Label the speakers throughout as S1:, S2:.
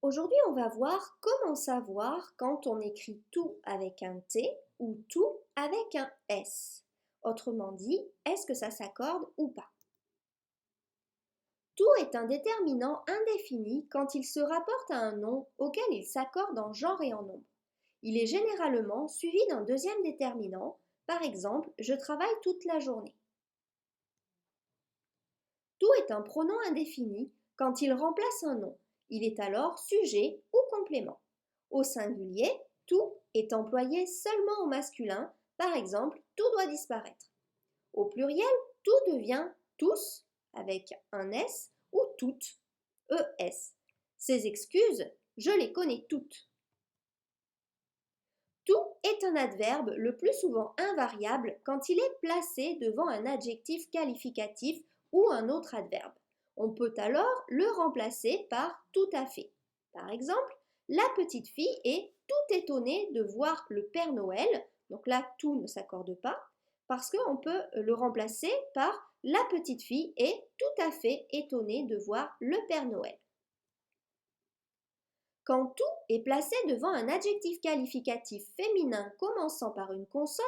S1: Aujourd'hui, on va voir comment savoir quand on écrit tout avec un T ou tout avec un S. Autrement dit, est-ce que ça s'accorde ou pas? Tout est un déterminant indéfini quand il se rapporte à un nom auquel il s'accorde en genre et en nombre. Il est généralement suivi d'un deuxième déterminant, par exemple, je travaille toute la journée. Tout est un pronom indéfini quand il remplace un nom. Il est alors sujet ou complément. Au singulier, tout est employé seulement au masculin, par exemple, tout doit disparaître. Au pluriel, tout devient tous avec un S ou toutes, ES. Ces excuses, je les connais toutes. Tout est un adverbe le plus souvent invariable quand il est placé devant un adjectif qualificatif ou un autre adverbe. On peut alors le remplacer par tout à fait. Par exemple, la petite fille est tout étonnée de voir le Père Noël. Donc là, tout ne s'accorde pas parce qu'on peut le remplacer par la petite fille est tout à fait étonnée de voir le Père Noël. Quand tout est placé devant un adjectif qualificatif féminin commençant par une consonne,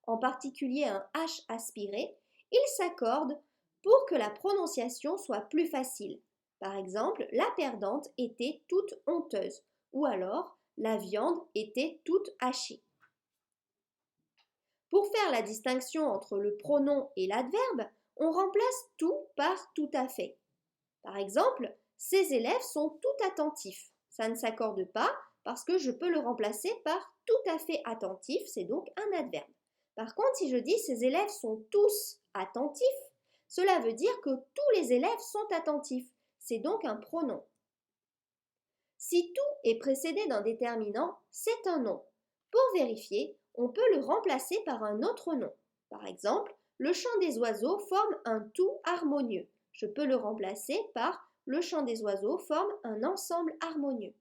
S1: en particulier un H aspiré, il s'accorde pour que la prononciation soit plus facile. Par exemple, la perdante était toute honteuse ou alors la viande était toute hachée. Pour faire la distinction entre le pronom et l'adverbe, on remplace tout par tout à fait. Par exemple, ces élèves sont tout attentifs. Ça ne s'accorde pas parce que je peux le remplacer par tout à fait attentif, c'est donc un adverbe. Par contre, si je dis ces élèves sont tous attentifs, cela veut dire que tous les élèves sont attentifs. C'est donc un pronom. Si tout est précédé d'un déterminant, c'est un nom. Pour vérifier, on peut le remplacer par un autre nom. Par exemple, le chant des oiseaux forme un tout harmonieux. Je peux le remplacer par le chant des oiseaux forme un ensemble harmonieux.